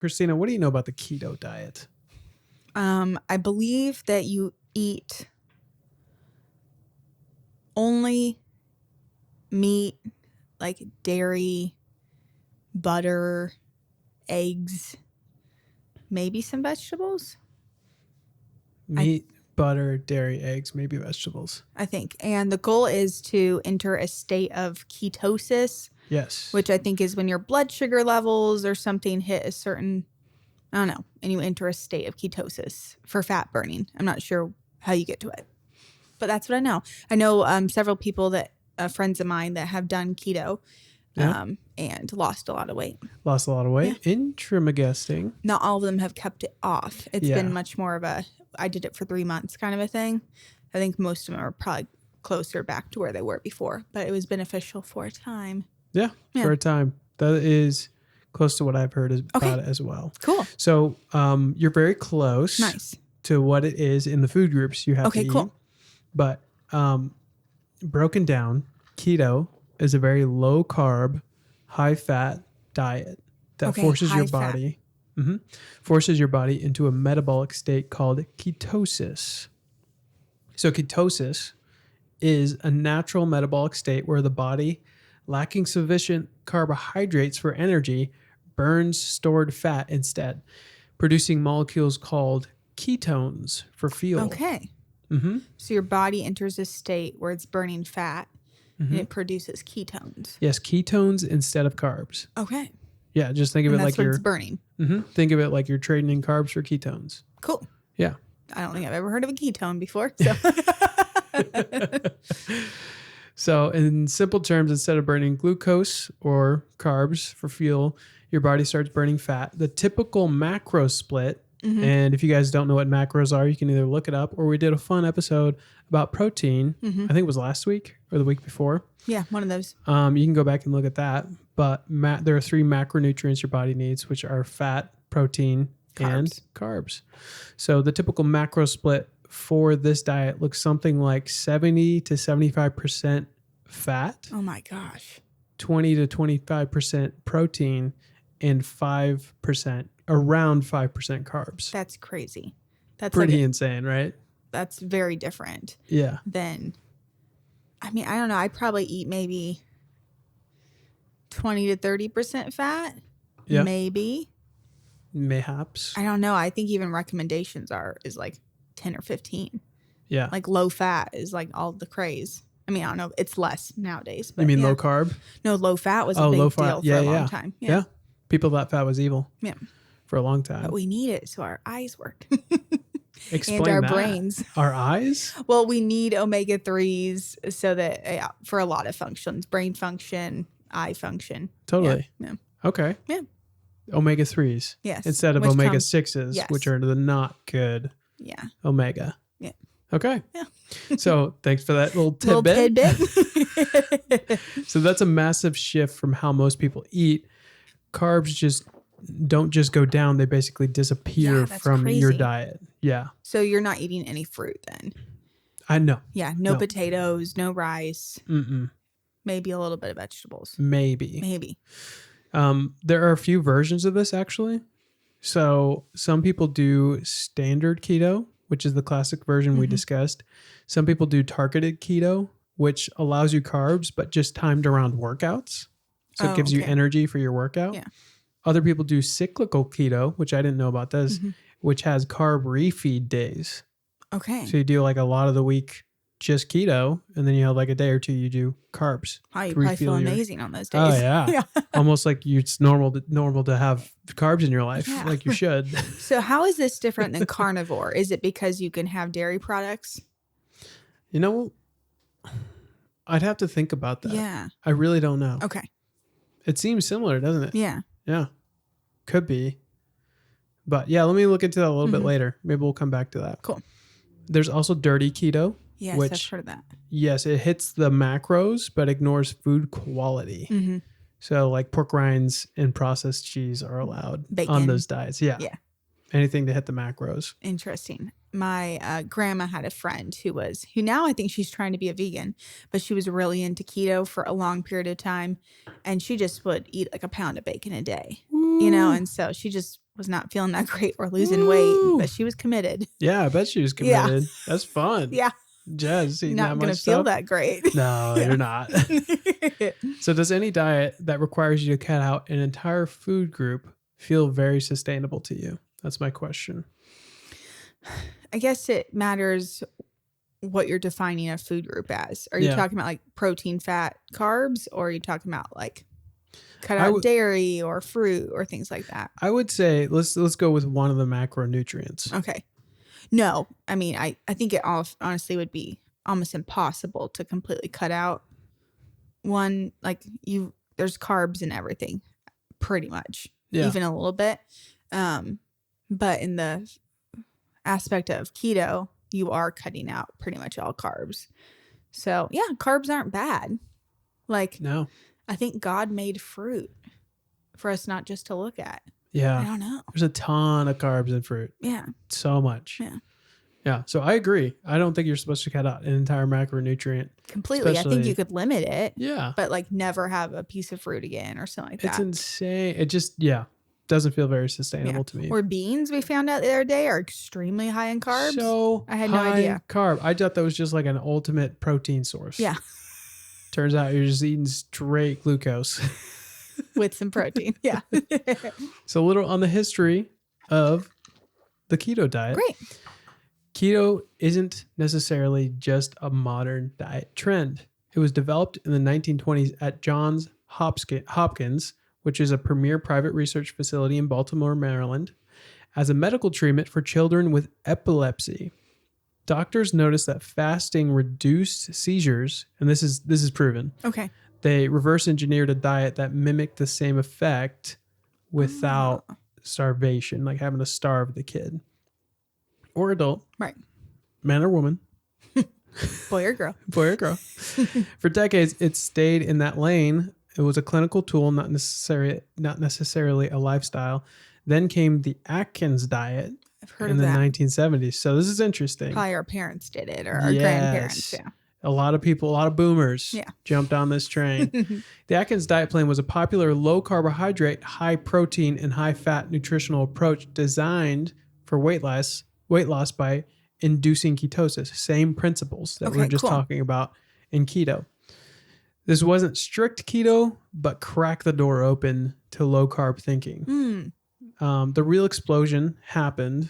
Christina, what do you know about the keto diet? I believe that you eat only meat, like dairy, butter, eggs, maybe some vegetables. Meat, butter, dairy, eggs, maybe vegetables. I think. And the goal is to enter a state of ketosis. Yes. Which I think is when your blood sugar levels or something hit a certain, I don't know, and you enter a state of ketosis for fat burning. I'm not sure how you get to it, but that's what I know. I know several people that, friends of mine that have done keto and lost a lot of weight. Lost a lot of weight. Yeah. Interesting. Not all of them have kept it off. It's been much more of a, I did it for 3 months kind of a thing. I think most of them are probably closer back to where they were before, but it was beneficial for a time. Yeah, for a time. That is close to what I've heard about it as well. Cool. So you're very close to what it is in the food groups you have to eat. Okay, cool. But broken down, keto is a very low carb, high fat diet that forces your body into a metabolic state called ketosis. So ketosis is a natural metabolic state where the body, lacking sufficient carbohydrates for energy, burns stored fat instead, producing molecules called ketones for fuel. Okay. Mm-hmm. So your body enters a state where it's burning fat and it produces ketones. Yes, ketones instead of carbs. Okay. Yeah, just think of it like it's burning. Mm-hmm, think of it like you're trading in carbs for ketones. Cool. Yeah. I don't think I've ever heard of a ketone before. So. So in simple terms, instead of burning glucose or carbs for fuel, your body starts burning fat. The typical macro split, and if you guys don't know what macros are, you can either look it up, or we did a fun episode about protein. I think it was last week or the week before. Yeah, one of those. You can go back and look at that. But there are 3 macronutrients your body needs, which are fat, protein, and carbs. So the typical macro split for this diet looks something like 70 to 75% fat. Oh my gosh. 20 to 25% protein and around 5% carbs. That's crazy. That's pretty insane, right? That's very different. Yeah. Than, I mean, I don't know. I'd probably eat maybe 20 to 30% fat. Yeah. Maybe. Mayhaps. I don't know. I think even recommendations is like 10 or 15. Yeah. Like low fat is like all the craze. I mean, I don't know. It's less nowadays. But you mean low carb? No, low fat was a big deal for a long time. Yeah. People thought fat was evil. Yeah. For a long time. But we need it so our eyes work. Explain and our that. brains. Our eyes? Well, we need omega-3s so that for a lot of functions, brain function, eye function. Totally. Yeah. Okay. Yeah. Omega-3s. Yes. Instead of omega-6s, which are the not good omega. Yeah. Okay. Yeah. So thanks for that little tidbit. So that's a massive shift from how most people eat. Carbs don't just go down. They basically disappear from your diet. Yeah. So you're not eating any fruit then? I know. Yeah. No potatoes, no rice. Mm-mm. Maybe a little bit of vegetables. Maybe. There are a few versions of this actually. So some people do standard keto, which is the classic version we discussed. Some people do targeted keto, which allows you carbs, but just timed around workouts. So it gives you energy for your workout. Yeah. Other people do cyclical keto, which I didn't know about this, which has carb refeed days. Okay. So you do like a lot of the week just keto, and then you have like a day or two you do carbs. Oh, you probably feel amazing on those days. Oh yeah. Almost like it's normal to have carbs in your life, like you should. So how is this different than carnivore? Is it because you can have dairy products? You know, I'd have to think about that. Yeah. I really don't know. Okay. It seems similar, doesn't it? Yeah. Yeah. Could be. But yeah, let me look into that a little bit later. Maybe we'll come back to that. Cool. There's also dirty keto. Yes, I've heard of that. Yes, it hits the macros, but ignores food quality. So like pork rinds and processed cheese are allowed on those diets. Yeah. Yeah. Anything to hit the macros. Interesting. My grandma had a friend who now I think she's trying to be a vegan, but she was really into keto for a long period of time. And she just would eat like a pound of bacon a day. Ooh. you know, and so she just was not feeling that great or losing weight, but she was committed. Yeah, I bet she was committed. That's fun. Yeah. Jazz eating Not that going much to feel stuff. that great. No, you're not. So does any diet that requires you to cut out an entire food group feel very sustainable to you? That's my question. I guess it matters what you're defining a food group as. Are you talking about like protein, fat, carbs, or are you talking about like cut out dairy or fruit or things like that? I would say let's go with one of the macronutrients. Okay. No, I mean, I think it honestly would be almost impossible to completely cut out one. Like there's carbs in everything, pretty much, even a little bit. But in the aspect of keto, you are cutting out pretty much all carbs. So yeah, carbs aren't bad. Like, no, I think God made fruit for us not just to look at. Yeah. I don't know. There's a ton of carbs in fruit. Yeah. So much. Yeah. Yeah. So I agree. I don't think you're supposed to cut out an entire macronutrient. Completely. I think you could limit it. Yeah. But like never have a piece of fruit again or something like that. It's insane. It just, doesn't feel very sustainable to me. Or beans, we found out the other day, are extremely high in carbs. So I had no idea. Carb. I thought that was just like an ultimate protein source. Yeah. Turns out you're just eating straight glucose. With some protein. Yeah. So a little on the history of the keto diet. Great. Keto isn't necessarily just a modern diet trend. It was developed in the 1920s at Johns Hopkins, which is a premier private research facility in Baltimore, Maryland, as a medical treatment for children with epilepsy. Doctors noticed that fasting reduced seizures, and this is proven. Okay. They reverse engineered a diet that mimicked the same effect without starvation, like having to starve the kid or adult, right? Man or woman, boy or girl, boy or girl. For decades, it stayed in that lane. It was a clinical tool, not necessarily a lifestyle. Then came the Atkins diet. I've heard in of the that. 1970s. So this is interesting. Probably our parents did it, or our grandparents. Yeah. A lot of people, a lot of boomers jumped on this train. The Atkins diet plan was a popular low carbohydrate, high protein, and high fat nutritional approach designed for weight loss by inducing ketosis. Same principles that we were just talking about in keto. This wasn't strict keto, but cracked the door open to low carb thinking. The real explosion happened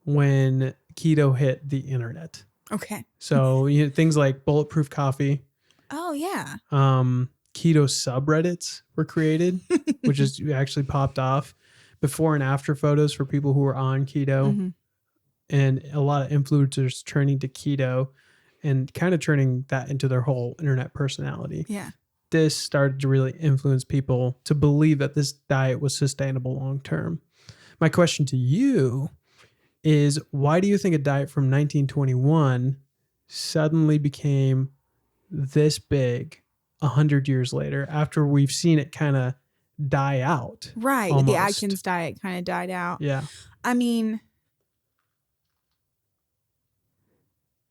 when keto hit the internet. Okay. So things like bulletproof coffee. Oh yeah. Keto subreddits were created, which is actually popped off. Before and after photos for people who were on keto, and a lot of influencers turning to keto and kind of turning that into their whole internet personality. Yeah. This started to really influence people to believe that this diet was sustainable long term. My question to you is, why do you think a diet from 1921 suddenly became this big 100 years later after we've seen it kind of die out? Right. Almost. The Atkins diet kind of died out. Yeah. I mean,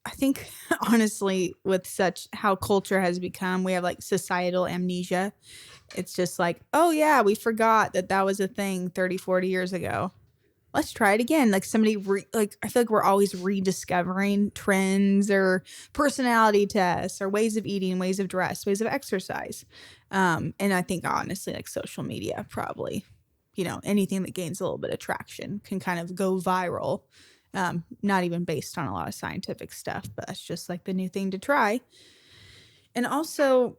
I think honestly, with such how culture has become, we have like societal amnesia. It's just like, oh yeah, we forgot that was a thing 30, 40 years ago. Let's try it again. Like somebody, I feel like we're always rediscovering trends or personality tests or ways of eating, ways of dress, ways of exercise. And I think honestly, like social media probably, anything that gains a little bit of traction can kind of go viral. Not even based on a lot of scientific stuff, but that's just like the new thing to try. And also,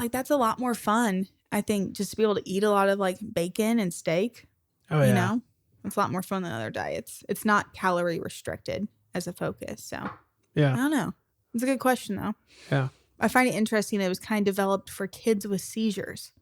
like, that's a lot more fun, I think, just to be able to eat a lot of like bacon and steak. Oh, yeah. It's a lot more fun than other diets. It's not calorie restricted as a focus. So, yeah, I don't know. It's a good question, though. Yeah. I find it interesting that it was kind of developed for kids with seizures.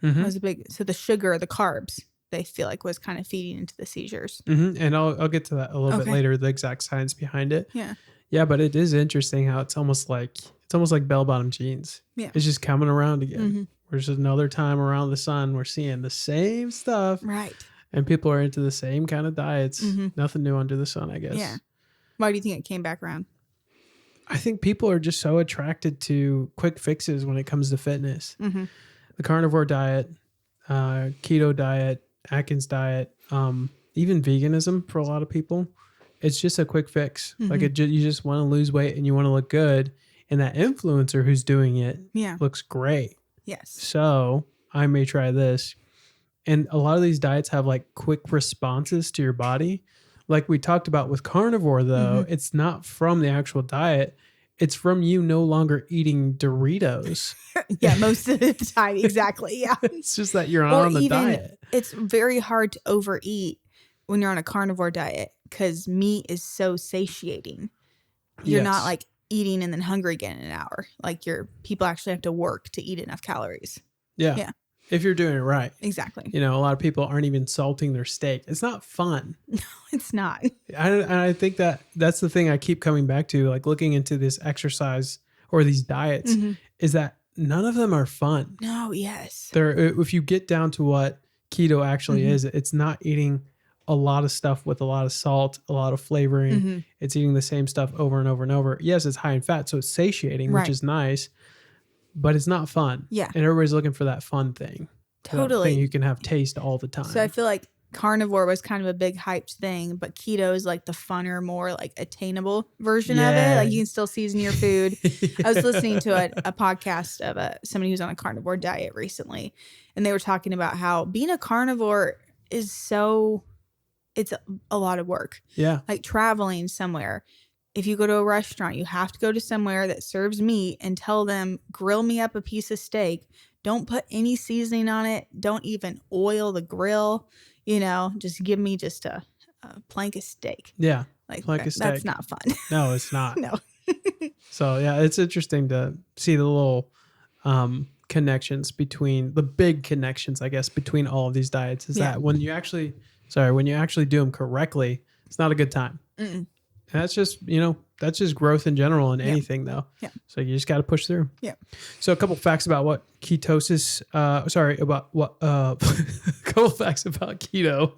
Mm-hmm. It was so the sugar, the carbs, they feel like was kind of feeding into the seizures. Mm-hmm. And I'll get to that a little bit later, the exact science behind it. Yeah. Yeah, but it is interesting how it's almost like bell-bottom jeans. Yeah. It's just coming around again. There's just another time around the sun we're seeing the same stuff. Right. And people are into the same kind of diets. Nothing new under the sun, I guess. Yeah. Why do you think it came back around? I think people are just so attracted to quick fixes when it comes to fitness. The carnivore diet, keto diet, Atkins diet, even veganism for a lot of people. It's just a quick fix. Like you just want to lose weight and you want to look good. And that influencer who's doing it looks great. Yes. So I may try this. And a lot of these diets have like quick responses to your body. Like we talked about with carnivore, though, it's not from the actual diet. It's from you no longer eating Doritos. Yeah, most of the time. Exactly. Yeah. It's just that you're on the diet. It's very hard to overeat when you're on a carnivore diet because meat is so satiating. You're not like eating and then hungry again in an hour. Like people actually have to work to eat enough calories. Yeah. If you're doing it right. Exactly. You know, a lot of people aren't even salting their steak. It's not fun. No, it's not. I think that's the thing I keep coming back to, like looking into this exercise or these diets, is that none of them are fun. No, yes. If you get down to what keto actually is, it's not eating a lot of stuff with a lot of salt, a lot of flavoring. It's eating the same stuff over and over and over. Yes, it's high in fat, so it's satiating, which is nice. But it's not fun. Yeah. And everybody's looking for that fun thing. Totally. That thing you can have taste all the time. So I feel like carnivore was kind of a big hyped thing, but keto is like the funner, more like attainable version of it. Like you can still season your food. I was listening to a podcast of somebody who's on a carnivore diet recently, and they were talking about how being a carnivore is it's a lot of work. Yeah. Like traveling somewhere. If you go to a restaurant, you have to go to somewhere that serves meat and tell them, grill me up a piece of steak. Don't put any seasoning on it. Don't even oil the grill. You know, just give me just a plank of steak. Yeah. Like plank of steak. That's not fun. No, it's not. No. So yeah, it's interesting to see the little connections between the big connections, I guess, between all of these diets is that when you actually do them correctly, it's not a good time. And that's just, that's just growth in general in anything though. Yeah. So you just got to push through. Yeah. So a couple facts about what ketosis, a couple facts about keto.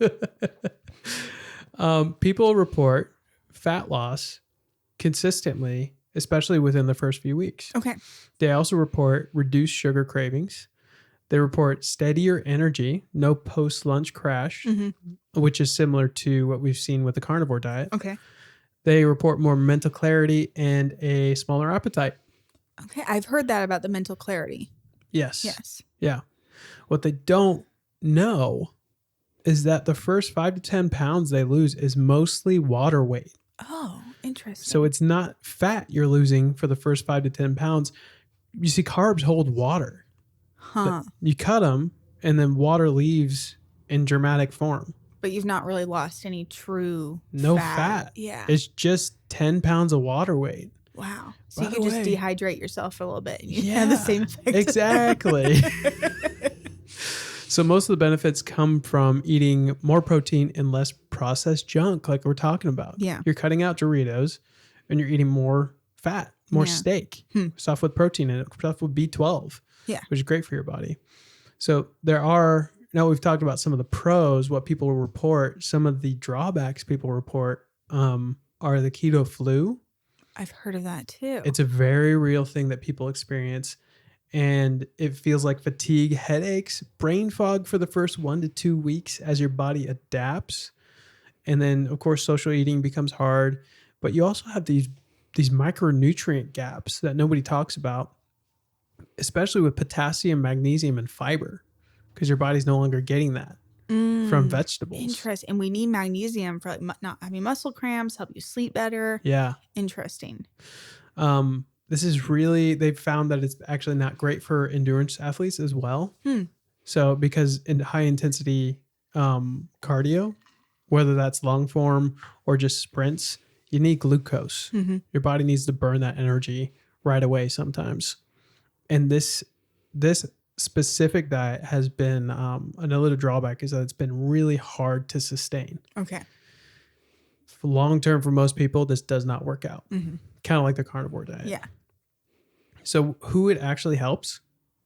People report fat loss consistently, especially within the first few weeks. Okay. They also report reduced sugar cravings. They report steadier energy, no post-lunch crash, which is similar to what we've seen with the carnivore diet. Okay. They report more mental clarity and a smaller appetite. Okay. I've heard that about the mental clarity. Yes. Yes. Yeah. What they don't know is that the first 5 to 10 pounds they lose is mostly water weight. Oh, interesting. So it's not fat you're losing for the first 5 to 10 pounds. You see, carbs hold water. Huh. You cut them and then water leaves in dramatic form. But you've not really lost any true fat. Yeah. It's just 10 pounds of water weight. Wow. So By you the could just way- dehydrate yourself a little bit and you have the same effect. Exactly. So most of the benefits come from eating more protein and less processed junk like we're talking about. Yeah. You're cutting out Doritos and you're eating more fat, more steak, stuff with protein in it, stuff with B12, which is great for your body. So we've talked about some of the pros, what people report. Some of the drawbacks people report are the keto flu. I've heard of that too. It's a very real thing that people experience. And it feels like fatigue, headaches, brain fog for the first 1 to 2 weeks as your body adapts. And then, of course, social eating becomes hard. But you also have these micronutrient gaps that nobody talks about, especially with potassium, magnesium, and fiber, because your body's no longer getting that from vegetables. Interesting. And we need magnesium for like not having muscle cramps, help you sleep better. Yeah. Interesting. This is really, they've found that it's actually not great for endurance athletes as well. So because in high intensity cardio, whether that's long form or just sprints, you need glucose. Your body needs to burn that energy right away sometimes. And this specific diet has been another drawback is that it's been really hard to sustain. Okay. Long term for most people, this does not work out. Kind of like the carnivore diet. Yeah. So who it actually helps,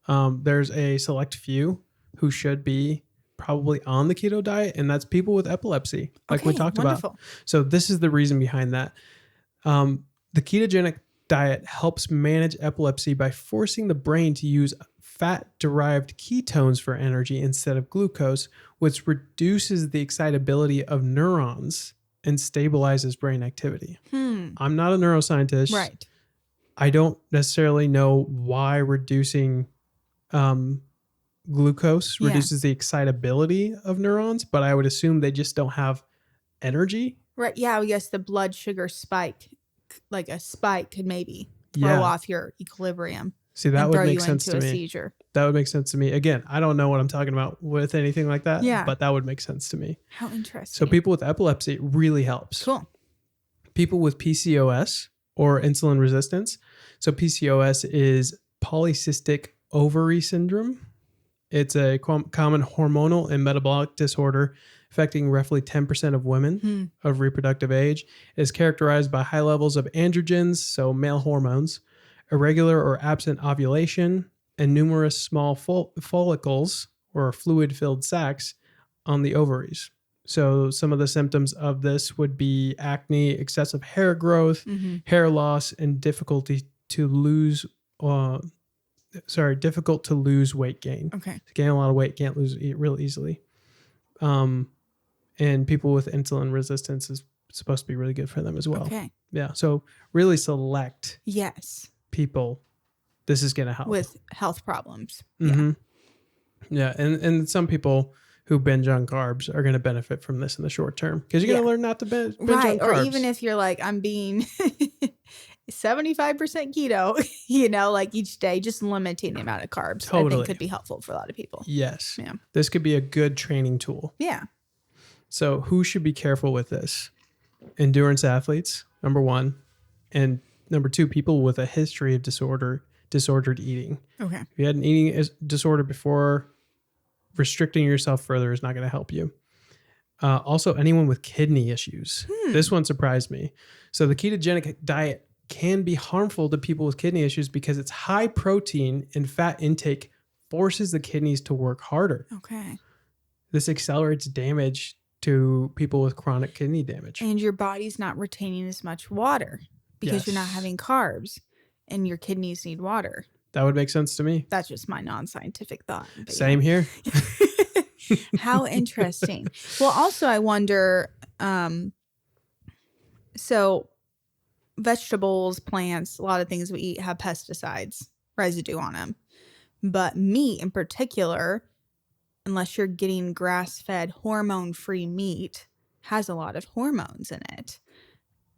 there's a select few who should be probably on the keto diet, and that's people with epilepsy, like we talked about. So this is the reason behind that. The ketogenic diet helps manage epilepsy by forcing the brain to use fat-derived ketones for energy instead of glucose, which reduces the excitability of neurons and stabilizes brain activity. I'm not a neuroscientist. Right. I don't necessarily know why reducing glucose reduces the excitability of neurons, but I would assume they just don't have energy. Right. Yeah. I guess the blood sugar spike, like a spike, could maybe throw off your equilibrium. See, that would make sense to me. Seizure. That would make sense to me. Again, I don't know what I'm talking about with anything like that, but that would make sense to me. How interesting. So people with epilepsy, it really helps. Cool. People with PCOS or insulin resistance. So PCOS is polycystic ovary syndrome. It's a common hormonal and metabolic disorder affecting roughly 10% of women of reproductive age. It is characterized by high levels of androgens, so male hormones, irregular or absent ovulation, and numerous small follicles or fluid-filled sacs on the ovaries. So some of the symptoms of this would be acne, excessive hair growth, hair loss, and difficult to lose weight gain. Okay. To gain a lot of weight, can't lose it real easily. And people with insulin resistance is supposed to be really good for them as well. Okay. Yeah. So really select people. This is going to help. With health problems. Yeah. And some people who binge on carbs are going to benefit from this in the short term because you're going to learn not to binge on carbs. Or even if you're like, I'm being 75% keto, like each day, just limiting the amount of carbs, I think could be helpful for a lot of people. Yes. Yeah. This could be a good training tool. Yeah. So who should be careful with this? Endurance athletes, number one. And number two, people with a history of disordered eating. Okay. If you had an eating disorder before, restricting yourself further is not going to help you. Also, anyone with kidney issues. This one surprised me. So the ketogenic diet can be harmful to people with kidney issues because its high protein and fat intake forces the kidneys to work harder. Okay. This accelerates damage to people with chronic kidney damage. And your body's not retaining as much water because you're not having carbs and your kidneys need water. That would make sense to me. That's just my non-scientific thought. Same here. How interesting. Well, also I wonder, so vegetables, plants, a lot of things we eat have pesticides residue on them. But meat in particular, unless you're getting grass-fed, hormone-free meat, has a lot of hormones in it.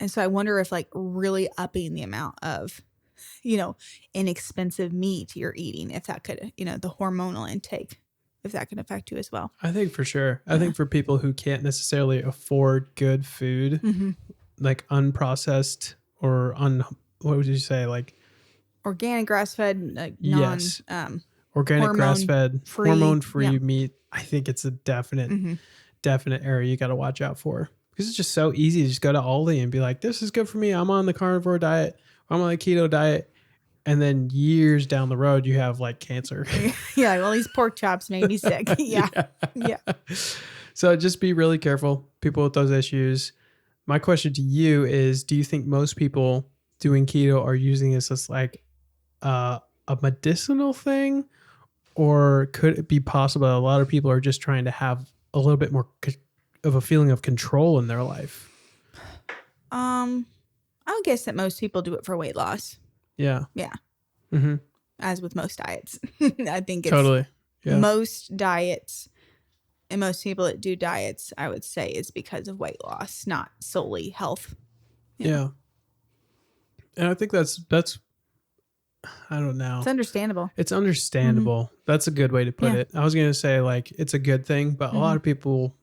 And so I wonder if like really upping the amount of, inexpensive meat you're eating, if that could, the hormonal intake, if that could affect you as well. I think for sure. I think for people who can't necessarily afford good food, like unprocessed or what would you say? Like organic grass-fed, organic grass-fed, hormone-free meat. I think it's a definite area you got to watch out for because it's just so easy to just go to Aldi and be like, this is good for me. I'm on the carnivore diet. I'm on the keto diet. And then years down the road, you have like cancer. Yeah. Well, these pork chops made me sick. Yeah. So just be really careful, people with those issues. My question to you is, do you think most people doing keto are using this as like a medicinal thing? Or could it be possible that a lot of people are just trying to have a little bit more of a feeling of control in their life? I would guess that most people do it for weight loss. Yeah. Yeah. As with most diets. I think it's most diets and most people that do diets, I would say, is because of weight loss, not solely health. Yeah. And I think that's I don't know. It's understandable. It's understandable. That's a good way to put it. I was going to say like it's a good thing, but a lot of people,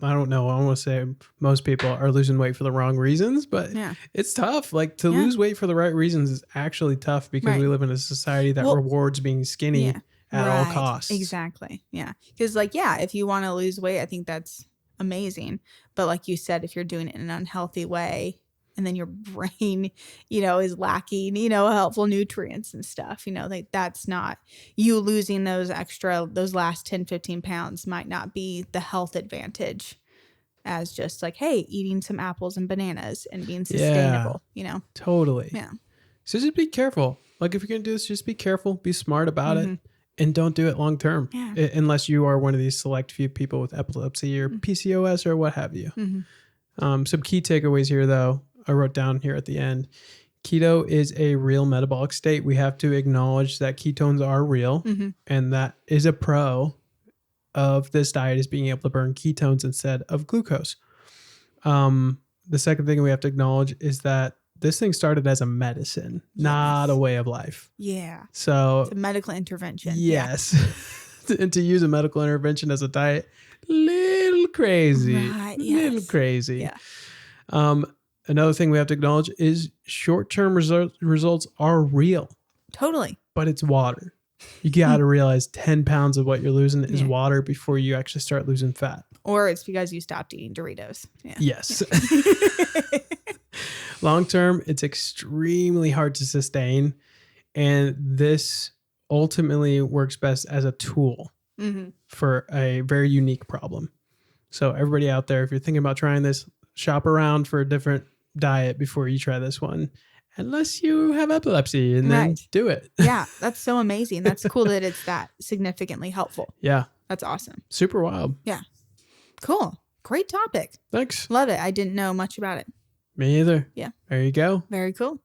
I don't know. I want to say most people are losing weight for the wrong reasons, but it's tough. Like to lose weight for the right reasons is actually tough because we live in a society that rewards being skinny at all costs. Exactly. Yeah. Because if you want to lose weight, I think that's amazing. But like you said, if you're doing it in an unhealthy way, and then your brain, is lacking, helpful nutrients and stuff, like that's not you losing those last 10, 15 pounds might not be the health advantage as just like, hey, eating some apples and bananas and being sustainable, Totally. Yeah. So just be careful. Like if you're going to do this, just be careful, be smart about it and don't do it long term Yeah. unless you are one of these select few people with epilepsy or PCOS or what have you. Some key takeaways here, though, I wrote down here at the end. Keto is a real metabolic state. We have to acknowledge that ketones are real, and that is a pro of this diet is being able to burn ketones instead of glucose. The second thing we have to acknowledge is that this thing started as a medicine, not a way of life. Yeah. So It's a medical intervention. yes. And to use a medical intervention as a diet, little crazy. Right, Little yes. crazy. Yeah. Another thing we have to acknowledge is short-term results are real, Totally. but it's water. You got to realize 10 pounds of what you're losing is water before you actually start losing fat. Or it's because you stopped eating Doritos. Yeah. Yes. Long term, it's extremely hard to sustain. And this ultimately works best as a tool for a very unique problem. So everybody out there, if you're thinking about trying this, shop around for a different diet before you try this one. Unless you have epilepsy, and then do it. Yeah, that's so amazing. That's cool that it's that significantly helpful. Yeah. That's awesome. Super wild. Yeah. Cool. Great topic. Thanks. Love it. I didn't know much about it. Me either. Yeah. There you go. Very cool.